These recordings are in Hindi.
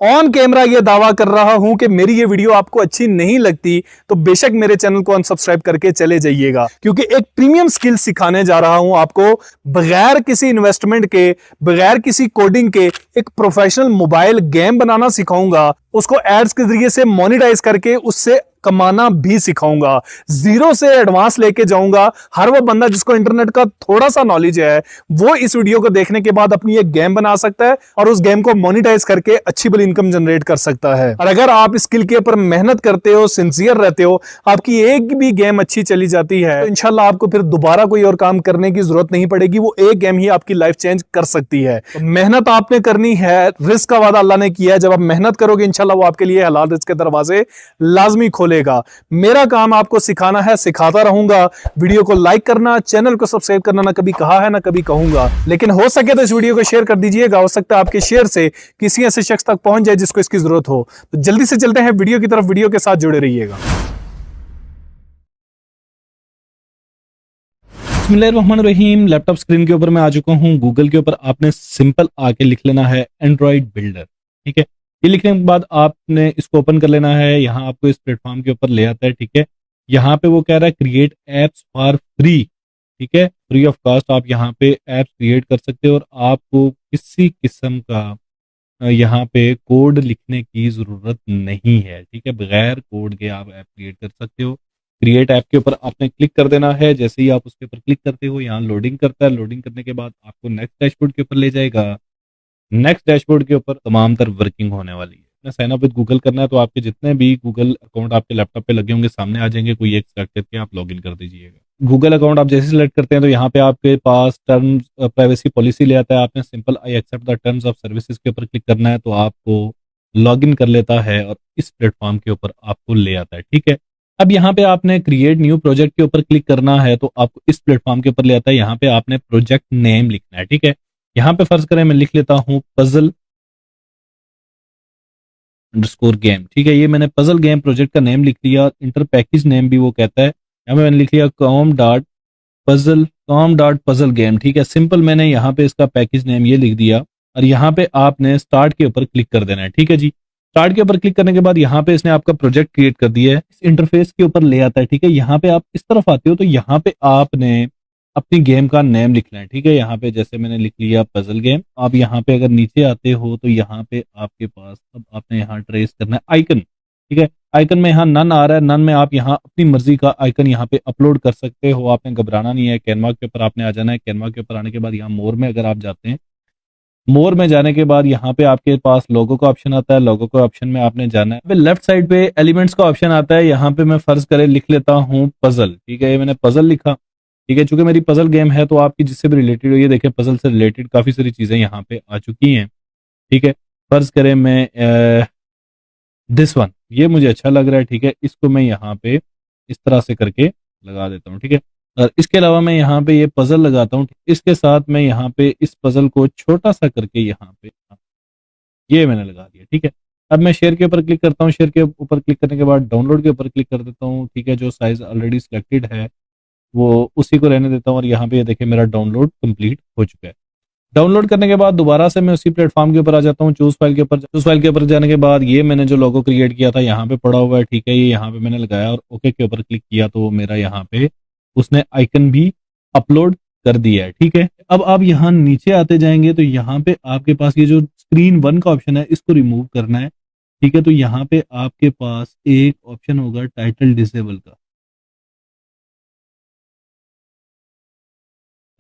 ऑन कैमरा ये दावा कर रहा हूं कि मेरी ये वीडियो आपको अच्छी नहीं लगती तो बेशक मेरे चैनल को अनसब्सक्राइब करके चले जाइएगा, क्योंकि एक प्रीमियम स्किल सिखाने जा रहा हूं आपको बगैर किसी इन्वेस्टमेंट के, बगैर किसी कोडिंग के एक प्रोफेशनल मोबाइल गेम बनाना सिखाऊंगा, उसको एड्स के जरिए से मोनेटाइज करके उससे कमाना भी सिखाऊंगा। जीरो से एडवांस लेके जाऊंगा। हर वो बंदा जिसको इंटरनेट का थोड़ा सा नॉलेज है वो इस वीडियो को देखने के बाद अपनी एक गेम बना सकता है और उस गेम को मोनेटाइज करके अच्छी बड़ी इनकम जनरेट कर सकता है। और अगर आप स्किल के ऊपर मेहनत करते हो, सिंसियर रहते हो, आपकी एक भी गेम अच्छी चली जाती है तो इंशाल्लाह आपको फिर दोबारा कोई और काम करने की जरूरत नहीं पड़ेगी। वो एक गेम ही आपकी लाइफ चेंज कर सकती है। तो मेहनत आपने करनी है, रिस्क का वादा अल्लाह ने किया है। जब आप मेहनत करोगे इंशाल्लाह वो आपके लिए हलाल रिस्क के दरवाजे लाजमी खोलेगा। मेरा काम आपको सिखाना है, सिखाता रहूंगा। वीडियो को लाइक करना, चैनल को सब्सक्राइब करना ना कभी कहा है ना कभी कहूंगा, लेकिन हो सके तो इस वीडियो को शेयर कर दीजिएगा। हो सकता है आपके शेयर से किसी ऐसे शख्स तक पहुंच जाए जिसको इसकी जरूरत हो। तो जल्दी से चलते हैं वीडियो की तरफ, वीडियो के साथ जुड़े रहिएगा। बिस्मिल्लाहिर्रहमानिर्रहीम। लैपटॉप स्क्रीन के ऊपर मैं आ चुका हूँ। गूगल के ऊपर आपने सिंपल आके लिख लेना है एंड्रॉइड बिल्डर। ठीक है, ये लिखने के बाद आपने इसको ओपन कर लेना है। यहाँ आपको इस प्लेटफॉर्म के ऊपर ले आता है। ठीक है, यहाँ पे वो कह रहा है क्रिएट एप्स फॉर फ्री। ठीक है, फ्री ऑफ कास्ट आप यहाँ पे एप्स क्रिएट कर सकते हो और आपको किसी किस्म का यहाँ पे कोड लिखने की जरूरत नहीं है। ठीक है, बगैर कोड के आप ऐप क्रिएट कर सकते हो। क्रिएट ऐप के ऊपर आपने क्लिक कर देना है। जैसे ही आप उसके ऊपर क्लिक करते हो यहाँ लोडिंग करता है। लोडिंग करने के बाद आपको नेक्स्ट डैशबोर्ड के ऊपर ले जाएगा। नेक्स्ट डैशबोर्ड के ऊपर तमाम तर वर्किंग होने वाली है। अपना साइन अप विद गूगल करना है तो आपके जितने भी गूगल अकाउंट आपके लैपटॉप पे लगे होंगे सामने आ जाएंगे। कोई एक सेलेक्ट करके आप लॉगिन कर दीजिएगा। गूगल अकाउंट आप जैसे सिलेक्ट करते हैं तो यहाँ पे आपके पास टर्म्स प्राइवेसी पॉलिसी ले आता है। आपने simple I accept the terms of services के ऊपर क्लिक करना है तो आपको लॉगिन कर लेता है और इस प्लेटफॉर्म के ऊपर आपको ले आता है। ठीक है, अब यहाँ पे आपने क्रिएट न्यू प्रोजेक्ट के ऊपर क्लिक करना है तो आपको इस प्लेटफॉर्म के ऊपर ले आता है। यहाँ पे आपने प्रोजेक्ट नेम लिखना है। ठीक है, यहाँ पे फर्ज करें मैं लिख लेता हूँ पजल अंडरस्कोर गेम। ठीक है, ये मैंने पजल गेम प्रोजेक्ट का नेम लिख लिया। इंटर पैकेज नेम भी वो कहता है। यहाँ पे मैंने लिख लिया कॉम डॉट पजल गेम। ठीक है, सिंपल मैंने यहाँ पे इसका पैकेज नेम ये लिख दिया और यहाँ पे आपने स्टार्ट के ऊपर क्लिक कर देना है। ठीक है जी, स्टार्ट के ऊपर क्लिक करने के बाद यहाँ पे इसने आपका प्रोजेक्ट क्रिएट कर दिया है। इस इंटरफेस के ऊपर ले आता है। ठीक है, यहाँ पे आप इस तरफ आते हो तो यहाँ पे आपने अपनी गेम का नेम लिखना है। ठीक है, यहाँ पे जैसे मैंने लिख लिया पजल गेम। आप यहाँ पे अगर नीचे आते हो तो यहाँ पे आपके पास अब आपने यहाँ ट्रेस करना है आइकन। ठीक है, आइकन में यहाँ नन आ रहा है। नन में आप यहाँ अपनी मर्जी का आइकन यहाँ पे अपलोड कर सकते हो। आपने घबराना नहीं है। कैनवा के ऊपर आपने आ जाना है। कैनवा के ऊपर आने के बाद यहाँ मोर में अगर आप जाते हैं, मोर में जाने के बाद यहाँ पे आपके पास लोगो का ऑप्शन आता है। लोगो के ऑप्शन में आपने जाना है। लेफ्ट साइड पे एलिमेंट्स का ऑप्शन आता है। यहाँ पे मैं फर्ज करे लिख लेता हूँ पजल। ठीक है, ये मैंने पजल लिखा। ठीक है, चूंकि मेरी पजल गेम है तो आपकी जिससे भी रिलेटेड हो, ये देखें पजल से रिलेटेड काफी सारी चीजें यहाँ पे आ चुकी हैं। ठीक है, फर्ज करें मैं दिस वन, ये मुझे अच्छा लग रहा है। ठीक है, इसको मैं यहाँ पे इस तरह से करके लगा देता हूँ। ठीक है, और इसके अलावा मैं यहाँ पे ये पजल लगाता हूँ। इसके साथ मैं यहाँ पे इस पजल को छोटा सा करके यहाँ पे ये मैंने लगा दिया। ठीक है, अब मैं शेयर के ऊपर क्लिक करता हूँ। शेयर के ऊपर क्लिक करने के बाद डाउनलोड के ऊपर क्लिक कर देता हूँ। ठीक है, जो साइज ऑलरेडी सिलेक्टेड है वो उसी को रहने देता हूँ और यहाँ पे ये देखिए मेरा डाउनलोड कंप्लीट हो चुका है। डाउनलोड करने के बाद दोबारा से मैं उसी प्लेटफॉर्म के ऊपर आ जाता हूँ। चूज फाइल के ऊपर, चूज फाइल के ऊपर जाने के बाद ये मैंने जो लोगो क्रिएट किया था यहाँ पे पड़ा हुआ है। ठीक है, ये यहाँ पे मैंने लगाया और ओके के ऊपर क्लिक किया तो मेरा यहाँ पे उसने आइकन भी अपलोड कर दिया है। ठीक है, अब आप यहाँ नीचे आते जाएंगे तो यहाँ पे आपके पास ये जो स्क्रीन 1 का ऑप्शन है इसको रिमूव करना है। ठीक है, तो यहाँ पे आपके पास एक ऑप्शन होगा टाइटल डिसेबल का।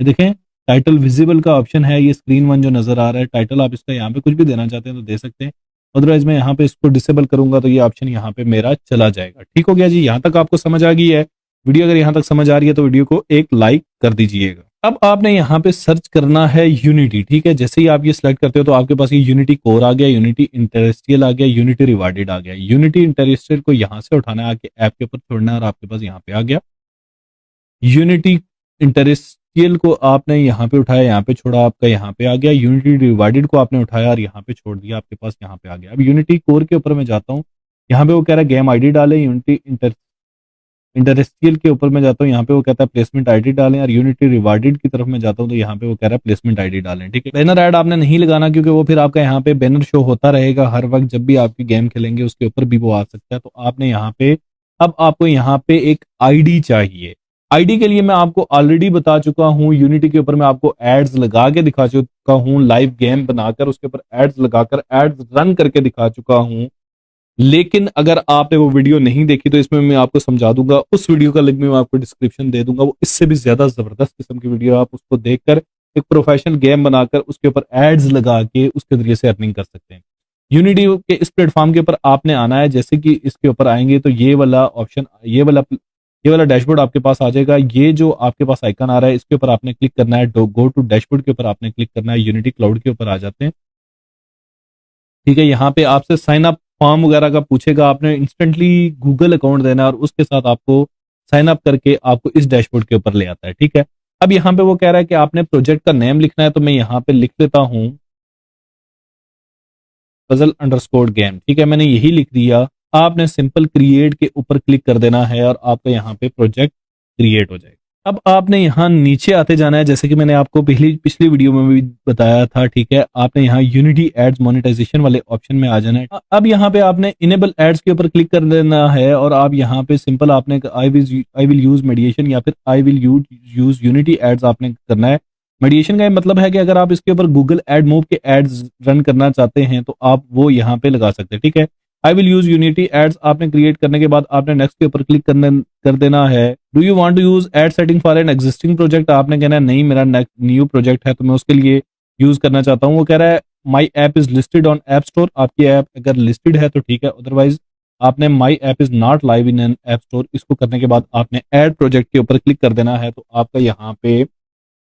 ये देखें टाइटल विजिबल का ऑप्शन है। ये स्क्रीन 1 जो नजर आ रहा है टाइटल, आप इसका यहाँ पे कुछ भी देना चाहते हैं तो दे सकते हैं। अदरवाइज मैं यहाँ पे इसको डिसेबल करूंगा तो ये ऑप्शन यहाँ पे मेरा चला जाएगा। ठीक हो गया जी, यहाँ तक आपको समझ आ गई है। वीडियो अगर यहाँ तक समझ आ रही है तो वीडियो को एक लाइक कर दीजिएगा। अब आपने यहाँ पे सर्च करना है यूनिटी। ठीक है, जैसे ही आप ये सिलेक्ट करते हो तो आपके पास ये यूनिटी कोर आ गया, यूनिटी इंटरेस्टियल आ गया, यूनिटी रिवार्डेड आ गया। यूनिटी इंटरेस्टियल को यहाँ से उठाना है, आपके ऐप के ऊपर छोड़ना है और आपके पास यहाँ पे आ गया। यूनिटी इंटरेस्टियल को आपने यहाँ पे उठाया, यहाँ पे छोड़ा, आपका यहाँ पे आ गया। यूनिटी रिवार्डेड को आपने उठाया और यहाँ पे छोड़ दिया, आपके पास यहाँ पे आ गया। अब यूनिटी कोर के ऊपर मैं जाता हूँ। यहाँ पे वो कह रहा है गेम आईडी डाले, यूनिटी इंडस्ट्रियल के ऊपर मैं जाता हूँ, यहाँ पे वो कहता है प्लेसमेंट आईडी डालें, और यूनिटी रिवार्डेड की तरफ मैं जाता हूँ तो यहाँ पे वो कह रहा है प्लेसमेंट आईडी डालें। ठीक है, बैनर ऐड आपने नहीं लगाना, क्योंकि वो फिर आपका यहाँ पे बैनर शो होता रहेगा हर वक्त, जब भी आपकी गेम खेलेंगे उसके ऊपर भी वो आ सकता है। तो आपने यहाँ पे, अब आपको यहाँ पे एक आईडी चाहिए। आईडी के लिए मैं आपको ऑलरेडी बता चुका हूँ, यूनिटी के ऊपर मैं आपको एड्स लगा के दिखा चुका हूँ, लाइव गेम बनाकर उसके ऊपर एड्स लगाकर एड्स रन करके दिखा चुका हूँ। लेकिन अगर आपने वो वीडियो नहीं देखी तो इसमें मैं आपको समझा दूंगा, उस वीडियो का लिंक भी मैं आपको डिस्क्रिप्शन दे दूंगा। वो इससे भी ज्यादा जबरदस्त किस्म की वीडियो, आप उसको देखकर एक प्रोफेशनल गेम बनाकर उसके ऊपर एड्स लगा के उसके जरिए से अर्निंग कर सकते हैं। यूनिटी के इस प्लेटफॉर्म के ऊपर आपने आना है, जैसे कि इसके ऊपर आएंगे तो ये वाला ऑप्शन, ये वाला डैशबोर्ड आपके पास आ जाएगा। ये जो आपके पास आइकन आ रहा है इसके ऊपर आपने क्लिक करना है, गो टू डैशबोर्ड के ऊपर आपने क्लिक करना है, यूनिटी क्लाउड के ऊपर आ जाते हैं। ठीक है, यहाँ पे आपसे साइन अप फॉर्म वगैरह का पूछेगा, आपने इंस्टेंटली गूगल अकाउंट देना है और उसके साथ आपको साइन अप करके आपको इस डैशबोर्ड के ऊपर ले आता है। ठीक है, अब यहाँ पे वो कह रहा है कि आपने प्रोजेक्ट का नेम लिखना है, तो मैं यहाँ पे लिख लेता हूँ पजल अंडरस्कोर गेम। ठीक है, मैंने यही लिख दिया। आपने सिंपल क्रिएट के ऊपर क्लिक कर देना है और आपका यहाँ पे प्रोजेक्ट क्रिएट हो जाएगा। अब आपने यहाँ नीचे आते जाना है, जैसे कि मैंने आपको पिछली वीडियो में भी बताया था। ठीक है, आपने यहाँ यूनिटी एड्स मोनेटाइजेशन वाले ऑप्शन में आ जाना है। अब यहाँ पे आपने इनेबल एड्स के ऊपर क्लिक कर देना है और आप यहाँ पे सिंपल आपने आई विल यूज मेडिएशन या फिर I will use Unity ads आपने करना है। मेडिएशन का ये मतलब है कि अगर आप इसके ऊपर गूगल एड मूव के एड्स रन करना चाहते हैं तो आप वो यहाँ पे लगा सकते हैं। ठीक है, I will use Unity ads आपने क्रिएट करने के बाद आपने नेक्स्ट के ऊपर क्लिक कर देना है। Do you want to use ad setting for an existing project, आपने कहना है नहीं, मेरा न्यू प्रोजेक्ट है तो मैं उसके लिए यूज करना चाहता हूँ। वो कह रहा है my app is listed on app store, आपकी ऐप अगर लिस्टेड है तो ठीक है, अदरवाइज आपने my app is not live in an app store, इसको करने के बाद आपने ऐड प्रोजेक्ट के ऊपर क्लिक कर देना है। तो आपका यहाँ पे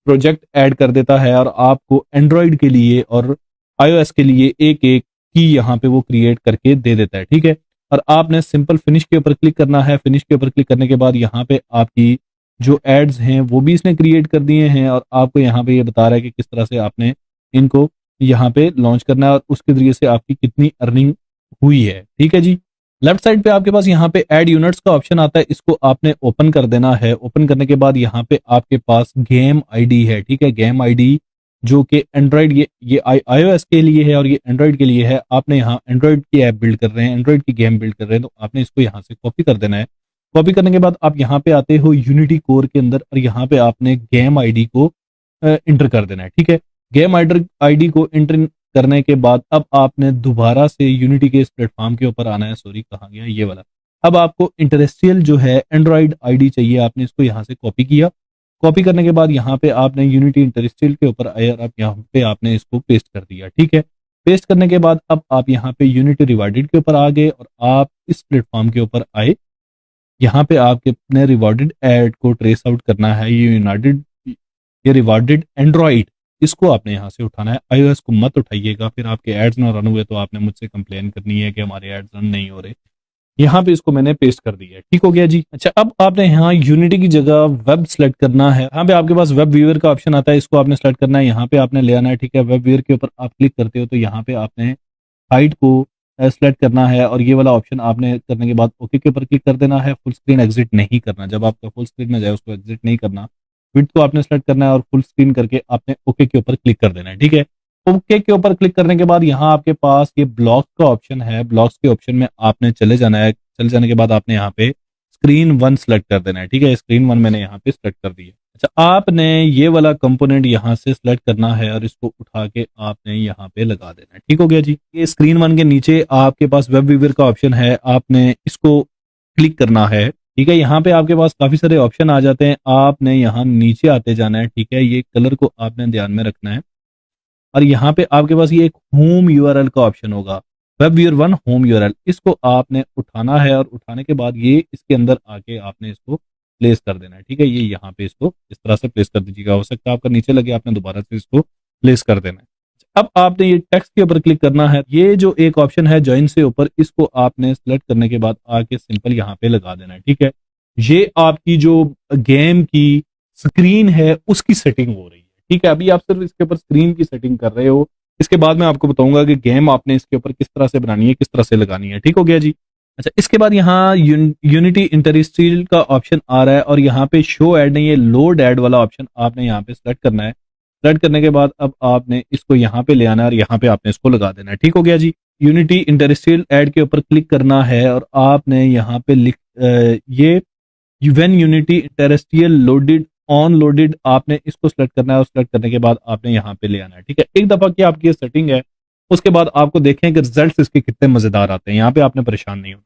प्रोजेक्ट ऐड कर देता है और आपको एंड्रॉइड के लिए और iOS के लिए एक एक की यहाँ पे वो क्रिएट करके दे देता है। ठीक है, और आपने सिंपल फिनिश के ऊपर क्लिक करना है। फिनिश के ऊपर क्लिक करने के बाद यहाँ पे आपकी जो एड्स हैं वो भी इसने क्रिएट कर दिए हैं और आपको यहाँ पे ये बता रहा है कि किस तरह से आपने इनको यहाँ पे लॉन्च करना है और उसके जरिए से आपकी कितनी अर्निंग हुई है। ठीक है जी, लेफ्ट साइड पे आपके पास यहाँ पे ऐड यूनिट्स का ऑप्शन आता है, इसको आपने ओपन कर देना है। ओपन करने के बाद यहाँ पे आपके पास गेम आईडी है। ठीक है, गेम आईडी जो कि एंड्रॉइड, ये iOS के लिए है और ये एंड्रॉइड के लिए है। आपने यहाँ एंड्रॉइड की ऐप बिल्ड कर रहे हैं, एंड्रॉइड की गेम बिल्ड कर रहे हैं, तो आपने इसको यहाँ से कॉपी कर देना है। कॉपी करने के बाद आप यहाँ पे आते हो यूनिटी कोर के अंदर और यहाँ पे आपने गेम आईडी को इंटर कर देना है। ठीक है, गेम आईडी को इंटर करने के बाद अब आपने दोबारा से यूनिटी के इस प्लेटफॉर्म के ऊपर आना है। सॉरी, कहाँ गया ये वाला। अब आपको इंडस्ट्रियल जो है एंड्रॉइड आईडी चाहिए, आपने इसको यहाँ से कॉपी किया। कॉपी करने के बाद यहाँ पे आपने यूनिटी इंडस्ट्रियल के ऊपर आए और अब यहाँ पे आपने इसको पेस्ट कर दिया। ठीक है, पेस्ट करने के बाद अब आप यहाँ पे यूनिटी रिवार्डेड के ऊपर आ गए और आप इस प्लेटफॉर्म के ऊपर आए। यहाँ पे आपके अपने रिवार्डेड एड को ट्रेस आउट करना है। ये रिवार्डेड एंड्रॉइड, इसको आपने यहाँ से उठाना है। iOS को मत उठाइएगा, फिर आपके एड्स ना रन हुए तो आपने मुझसे कंप्लेन करनी है कि हमारे एड्स रन नहीं हो रहे। यहाँ पे इसको मैंने पेस्ट कर दिया है। ठीक हो गया जी। अच्छा, अब आपने यहाँ यूनिटी की जगह वेब सेलेक्ट करना है। यहाँ पे आपके पास वेब व्यूअर का ऑप्शन आता है, इसको आपने सेलेक्ट करना है, यहाँ पे आपने ले आना है। ठीक है, वेब व्यूअर के ऊपर आप क्लिक करते हो तो यहाँ पे आपने हाइट को सेलेक्ट करना है और ये वाला ऑप्शन आपने करने के बाद ओके के ऊपर क्लिक कर देना है। फुल स्क्रीन एग्जिट नहीं करना, जब आपका फुल स्क्रीन में जाए उसको एग्जिट नहीं करना। विड्थ को आपने सेलेक्ट करना है और फुल स्क्रीन करके आपने ओके के ऊपर क्लिक कर देना है। ठीक है, ओके के ऊपर क्लिक करने के बाद यहाँ आपके पास ये ब्लॉक्स का ऑप्शन है। ब्लॉक्स के ऑप्शन में आपने चले जाना है। चले जाने के बाद आपने यहाँ पे स्क्रीन 1 सेलेक्ट कर देना है। ठीक है, स्क्रीन 1 मैंने यहाँ पे सेलेक्ट कर दिया। अच्छा, आपने ये वाला कंपोनेंट यहाँ से सेलेक्ट करना है और इसको उठा के आपने यहाँ पे लगा देना है। ठीक हो गया जी। ये स्क्रीन 1 के नीचे आपके पास वेब व्यूअर का ऑप्शन है, आपने इसको क्लिक करना है। ठीक है, यहाँ पे आपके पास काफी सारे ऑप्शन आ जाते हैं, आपने यहाँ नीचे आते जाना है। ठीक है, ये कलर को आपने ध्यान में रखना है और यहाँ पे आपके पास ये एक होम यूआरएल का ऑप्शन होगा, वेब व्यूअर 1 होम यूआरएल, इसको आपने उठाना है और उठाने के बाद ये इसके अंदर आके आपने इसको प्लेस कर देना है। ठीक है, ये यहाँ पे इसको इस तरह से प्लेस कर दीजिएगा। हो सकता है आपका नीचे लगे, आपने दोबारा से इसको प्लेस कर देना है। अब आपने ये टेक्स्ट के ऊपर क्लिक करना है। ये जो एक ऑप्शन है जॉइन से ऊपर, इसको आपने सेलेक्ट करने के बाद आके सिंपल यहाँ पे लगा देना है। ठीक है, ये आपकी जो गेम की स्क्रीन है उसकी सेटिंग हो रही है। ठीक है, अभी आप सिर्फ इसके ऊपर स्क्रीन की सेटिंग कर रहे हो, इसके बाद मैं आपको बताऊंगा कि गेम आपने इसके ऊपर किस तरह से बनानी है, किस तरह से लगानी है। ठीक हो गया जी। अच्छा, इसके बाद यहाँ यूनिटी इंटरस्ट्रियल का ऑप्शन आ रहा है और यहाँ पे शो ऐड नहीं है, लोड ऐड वाला ऑप्शन आपने यहाँ पे सेलेक्ट करना है। सेलेक्ट करने के बाद अब आपने इसको यहाँ पे ले आना है और यहाँ पे आपने इसको लगा देना है। ठीक हो गया जी। यूनिटी इंटरस्ट्रियल ऐड के ऊपर क्लिक करना है और आपने यहाँ पे ये when Unity interstitial loaded on loaded आपने इसको सेलेक्ट करना है और सेलेक्ट करने के बाद आपने यहाँ पे ले आना है। ठीक है, एक दफा की आपकी ये सेटिंग है, उसके बाद आपको देखें कि रिजल्ट्स इसके कितने मजेदार आते हैं। यहाँ पे आपने परेशान नहीं होना।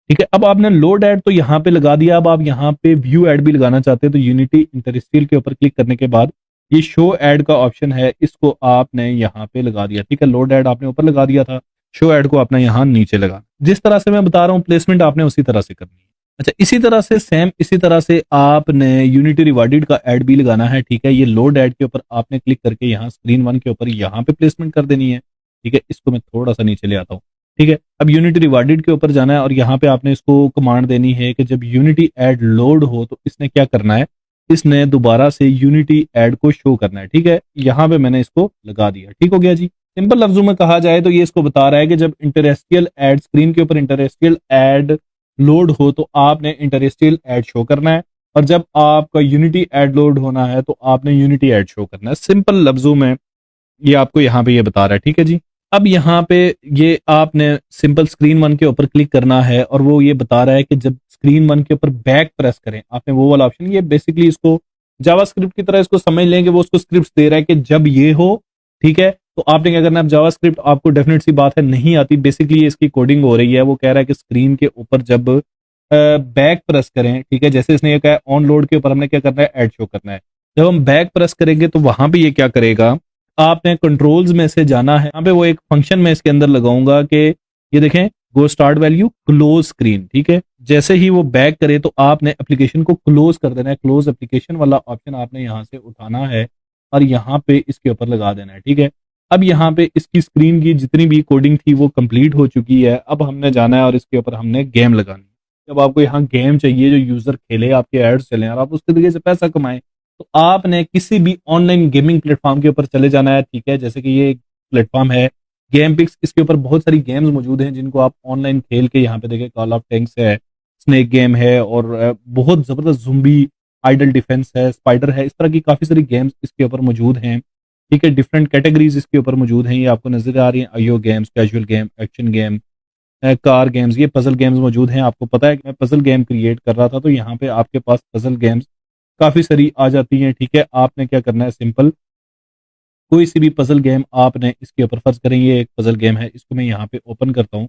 ठीक है, अब आपने लोड ऐड तो यहाँ पे लगा दिया। अब आप यहाँ पे व्यू ऐड भी लगाना चाहते हैं तो यूनिटी इंटरस्ट्रियल के ऊपर क्लिक करने के बाद ये शो ऐड का ऑप्शन है, इसको आपने यहाँ पे लगा दिया। ठीक है, लोड ऐड आपने ऊपर लगा दिया था, शो ऐड को आपने यहाँ नीचे लगा। जिस तरह से मैं बता रहा हूँ प्लेसमेंट आपने उसी तरह से करनी है। अच्छा, इसी तरह से सेम इसी तरह से आपने यूनिटी रिवार्डेड का ऐड भी लगाना है। ठीक है, ये लोड ऐड के ऊपर आपने क्लिक करके यहाँ स्क्रीन 1 के ऊपर यहाँ पे प्लेसमेंट कर देनी है। ठीक है, इसको मैं थोड़ा सा नीचे ले आता हूँ। ठीक है, अब यूनिटी रिवार्डेड के ऊपर जाना है और यहाँ पे आपने इसको कमांड देनी है कि जब यूनिटी ऐड लोड हो तो इसने क्या करना है, इसने दोबारा से यूनिटी ऐड को शो करना है। ठीक है, यहाँ पे मैंने इसको लगा दिया। ठीक हो गया जी। सिंपल लफ्जों में कहा जाए तो ये इसको बता रहा है कि जब इंटरस्ट्रियल ऐड स्क्रीन के ऊपर इंटरस्ट्रियल ऐड लोड हो तो आपने इंटरस्ट्रियल ऐड शो करना है और जब आपका यूनिटी ऐड लोड होना है तो आपने यूनिटी ऐड शो करना है। सिंपल लफ्जों में ये आपको यहाँ पे ये बता रहा है। ठीक है जी। अब यहाँ पे ये आपने सिंपल स्क्रीन 1 के ऊपर क्लिक करना है और वो ये बता रहा है कि जब स्क्रीन 1 के ऊपर बैक प्रेस करें आपने वो वाला ऑप्शन, ये बेसिकली इसको जावास्क्रिप्ट की तरह इसको समझ लें कि वो उसको स्क्रिप्ट दे रहा है कि जब ये हो, ठीक है, तो आपने क्या करना है। अब जावास्क्रिप्ट आपको डेफिनेट सी बात है नहीं आती, बेसिकली इसकी कोडिंग हो रही है। वो कह रहा है कि स्क्रीन के ऊपर जब बैक प्रेस करें, ठीक है, जैसे इसने ये कहा ऑन लोड के ऊपर हमने क्या करना है, ऐड शो करना है। जब हम बैक प्रेस करेंगे तो वहां पे ये क्या करेगा, आपने कंट्रोल्स में से जाना है। यहाँ पे वो एक फंक्शन में इसके अंदर लगाऊंगा कि ये देखें गो स्टार्ट वैल्यू क्लोज स्क्रीन। ठीक है, जैसे ही वो बैक करे तो आपने एप्लीकेशन को क्लोज कर देना है। क्लोज एप्लीकेशन वाला ऑप्शन आपने यहाँ से उठाना है और यहाँ पे इसके ऊपर लगा देना है। ठीक है, अब यहाँ पे इसकी स्क्रीन की जितनी भी कोडिंग थी वो कंप्लीट हो चुकी है। अब हमने जाना है और इसके ऊपर हमने गेम लगानी है। जब आपको यहाँ गेम चाहिए जो यूजर खेले, आपके एड्स चले और आप उसके तरीके से पैसा कमाएं, तो आपने किसी भी ऑनलाइन गेमिंग प्लेटफॉर्म के ऊपर चले जाना है। ठीक है, जैसे कि ये एक प्लेटफॉर्म है गेम पिक्स, इसके ऊपर बहुत सारी गेम्स मौजूद हैं जिनको आप ऑनलाइन खेल के, यहाँ पे देखें कॉल ऑफ टैंक्स है, स्नेक गेम है और बहुत जबरदस्त ज़ुम्बी आइडल डिफेंस है, स्पाइडर है, इस तरह की काफी सारी गेम्स इसके ऊपर मौजूद हैं। ठीक है, डिफरेंट कैटेगरीज इसके ऊपर मौजूद हैं, ये आपको नजर आ रही हैं। IO games, casual game, action game, car games, ये पजल गेम्स मौजूद हैं। आपको पता है कि मैं पजल गेम क्रिएट कर रहा था तो यहाँ पे आपके पास पजल गेम्स काफी सारी आ जाती हैं। ठीक है, आपने क्या करना है, सिंपल कोई सी भी पजल गेम आपने इसके ऊपर, फर्ज करें ये एक पजल गेम है, इसको मैं यहाँ पे ओपन करता हूँ।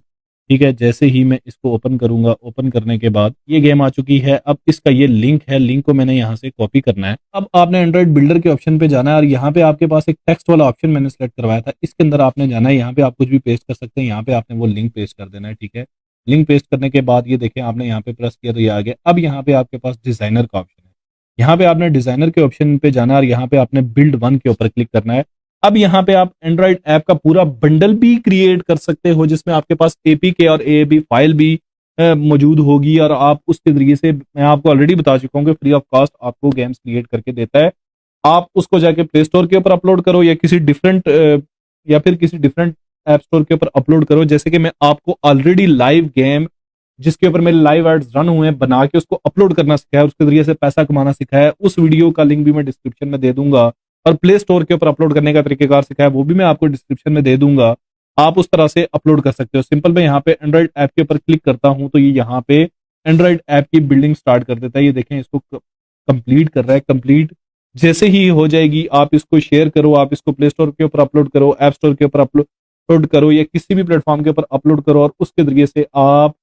ठीक है, जैसे ही मैं इसको ओपन करूंगा, ओपन करने के बाद ये गेम आ चुकी है। अब इसका ये लिंक है, लिंक को मैंने यहाँ से कॉपी करना है। अब आपने एंड्रॉइड बिल्डर के ऑप्शन पे जाना है और यहाँ पे आपके पास एक टेक्स्ट वाला ऑप्शन मैंने सेलेक्ट करवाया था, इसके अंदर आपने जाना है। यहाँ पे आप कुछ भी पेस्ट कर सकते हैं, यहाँ पे आपने वो लिंक पेस्ट कर देना है। ठीक है, लिंक पेस्ट करने के बाद ये देखें आपने यहाँ पे प्रेस किया तो ये आ गया। अब यहाँ पे आपके पास डिजाइनर का ऑप्शन है, यहाँ पे आपने डिजाइनर के ऑप्शन पे जाना है और यहाँ पे आपने बिल्ड 1 के ऊपर क्लिक करना है। अब यहाँ पे आप एंड्रॉइड ऐप का पूरा बंडल भी क्रिएट कर सकते हो जिसमें आपके पास एपीके और एएबी फाइल भी मौजूद होगी और आप उसके जरिए से, मैं आपको ऑलरेडी बता चुका हूँ कि फ्री ऑफ कॉस्ट आपको गेम्स क्रिएट करके देता है। आप उसको जाके प्ले स्टोर के ऊपर अपलोड करो या किसी डिफरेंट ऐप स्टोर के ऊपर अपलोड करो। जैसे कि मैं आपको ऑलरेडी लाइव गेम जिसके ऊपर मेरे लाइव एड्स रन हुए हैं बना के उसको अपलोड करना सिखाया, उसके जरिए से पैसा कमाना सिखाया, उस वीडियो का लिंक भी मैं डिस्क्रिप्शन में दे दूंगा और प्ले स्टोर के ऊपर अपलोड करने का तरीकेकार सिखाया वो भी मैं आपको डिस्क्रिप्शन में दे दूंगा। आप उस तरह से अपलोड कर सकते हो। सिंपल मैं यहाँ पे एंड्रॉइड ऐप के ऊपर क्लिक करता हूँ तो ये यहाँ पे एंड्रॉइड ऐप की बिल्डिंग स्टार्ट कर देता है। ये देखें इसको कंप्लीट कर रहा है। कंप्लीट जैसे ही हो जाएगी आप इसको शेयर करो, आप इसको प्ले स्टोर के ऊपर अपलोड करो, ऐप स्टोर के ऊपर अपलोड करो या किसी भी प्लेटफॉर्म के ऊपर अपलोड करो और उसके जरिए से आप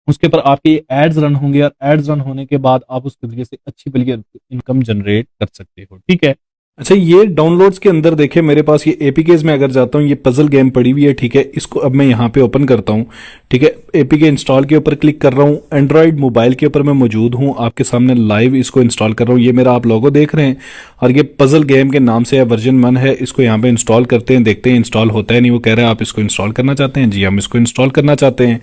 उसके ऊपर आपके एड्स रन होंगे और एड्स रन होने के बाद आप उसके जरिए से अच्छी बल्कि इनकम जनरेट कर सकते हो। ठीक है, अच्छा ये डाउनलोड्स के अंदर देखें मेरे पास ये एपीकेज में अगर जाता हूँ ये पजल गेम पड़ी हुई है। ठीक है, इसको अब मैं यहाँ पे ओपन करता हूँ। ठीक है, एपीके इंस्टॉल के ऊपर क्लिक कर रहा हूँ। एंड्रॉइड मोबाइल के ऊपर मैं मौजूद हूँ, आपके सामने लाइव इसको इंस्टॉल कर रहा हूँ। ये मेरा आप लोगो देख रहे हैं और ये पजल गेम के नाम से है, वर्जन 1 है। इसको यहाँ पे इंस्टॉल करते हैं, देखते हैं इंस्टॉल होता है नहीं। वो कह रहा है आप इसको इंस्टॉल करना चाहते हैं, जी हम इसको इंस्टॉल करना चाहते हैं।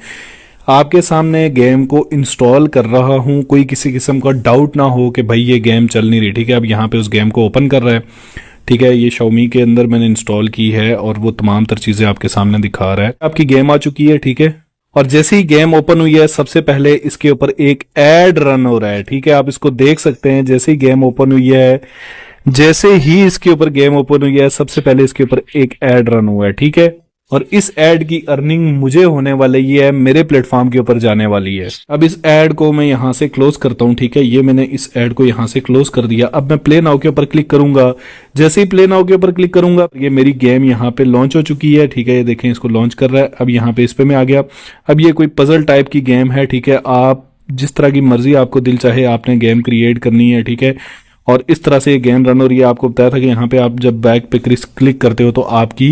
आपके सामने गेम को इंस्टॉल कर रहा हूं, कोई किसी किस्म का डाउट ना हो कि भाई ये गेम चल नहीं रही। ठीक है, अब यहाँ पे उस गेम को ओपन कर रहा है। ठीक है, ये Xiaomi के अंदर मैंने इंस्टॉल की है और वो तमाम तर चीज़ें आपके सामने दिखा रहा है। आपकी गेम आ चुकी है। ठीक है, और जैसे ही गेम ओपन हुई है सबसे पहले इसके ऊपर एक एड रन हो रहा है। ठीक है, आप इसको देख सकते हैं। जैसे ही गेम ओपन हुई है, जैसे ही इसके ऊपर गेम ओपन हुई है, सबसे पहले इसके ऊपर एक एड रन हुआ है। ठीक है, और इस एड की अर्निंग मुझे होने वाली है, मेरे प्लेटफॉर्म के ऊपर जाने वाली है। अब इस एड को मैं यहां से क्लोज करता हूं। ठीक है, ये मैंने इस एड को यहां से क्लोज कर दिया। अब मैं प्ले नाउ के ऊपर क्लिक करूंगा। जैसे ही प्ले नाउ के ऊपर क्लिक करूंगा, ये मेरी गेम यहाँ पे लॉन्च हो चुकी है। ठीक है, ये देखें, इसको लॉन्च कर रहा है। अब यहाँ पे इस पे मैं आ गया। अब ये कोई पजल टाइप की गेम है। ठीक है, आप जिस तरह की मर्जी आपको दिल चाहे आपने गेम क्रिएट करनी है। ठीक है, और इस तरह से ये गेम रन हो रही है। आपको बताया था कि यहाँ पे आप जब बैक पे क्लिक करते हो तो आपकी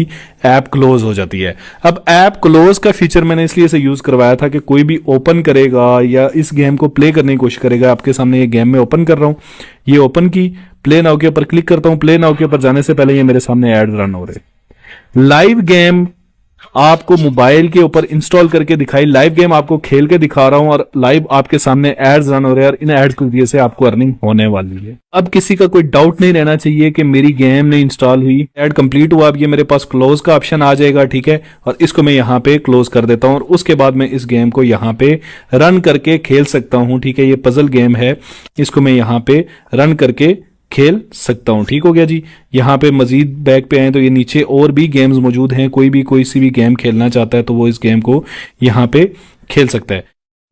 ऐप क्लोज हो जाती है। अब ऐप क्लोज का फीचर मैंने इसलिए से यूज करवाया था कि कोई भी ओपन करेगा या इस गेम को प्ले करने की कोशिश करेगा। आपके सामने ये गेम में ओपन कर रहा हूँ, ये ओपन की, प्ले नाउ के ऊपर क्लिक करता हूँ। प्ले नाउ के ऊपर जाने से पहले ये मेरे सामने एड रन हो रहे। लाइव गेम आपको मोबाइल के ऊपर इंस्टॉल करके दिखाई, लाइव गेम आपको खेल के दिखा रहा हूं और लाइव आपके सामने एड्स रन हो रहे हैं और इन एड्स की वजह से आपको अर्निंग होने वाली है। अब किसी का कोई डाउट नहीं रहना चाहिए कि मेरी गेम नहीं इंस्टॉल हुई, एड कंप्लीट हुआ। अब ये मेरे पास क्लोज का ऑप्शन आ जाएगा। ठीक है, और इसको मैं यहाँ पे क्लोज कर देता हूँ और उसके बाद मैं इस गेम को यहाँ पे रन करके खेल सकता हूँ। ठीक है, ये पजल गेम है, इसको मैं यहाँ पे रन करके खेल सकता हूं। ठीक हो गया जी। यहाँ पे मजीद बैक पे आए तो ये नीचे और भी गेम्स मौजूद हैं। कोई सी भी गेम खेलना चाहता है तो वो इस गेम को यहाँ पे खेल सकता है।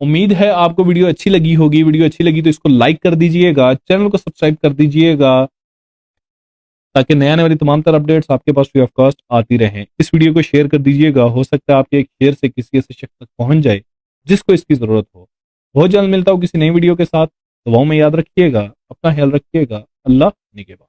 उम्मीद है आपको वीडियो अच्छी लगी होगी। वीडियो अच्छी लगी तो इसको लाइक कर दीजिएगा, चैनल को सब्सक्राइब कर दीजिएगा ताकि नए आने वाली तमाम तरह अपडेट्स आपके पास फ्री ऑफ कॉस्ट आती रहें। इस वीडियो को शेयर कर दीजिएगा, हो सकता है आपके एक शेयर से किसी ऐसे शख्स तक पहुंच जाए जिसको इसकी जरूरत हो। बहुत जल्द मिलता हूं किसी नई वीडियो के साथ। दुआओं में याद रखिएगा, अपना ख्याल रखिएगा। अल्लाह निगहबान।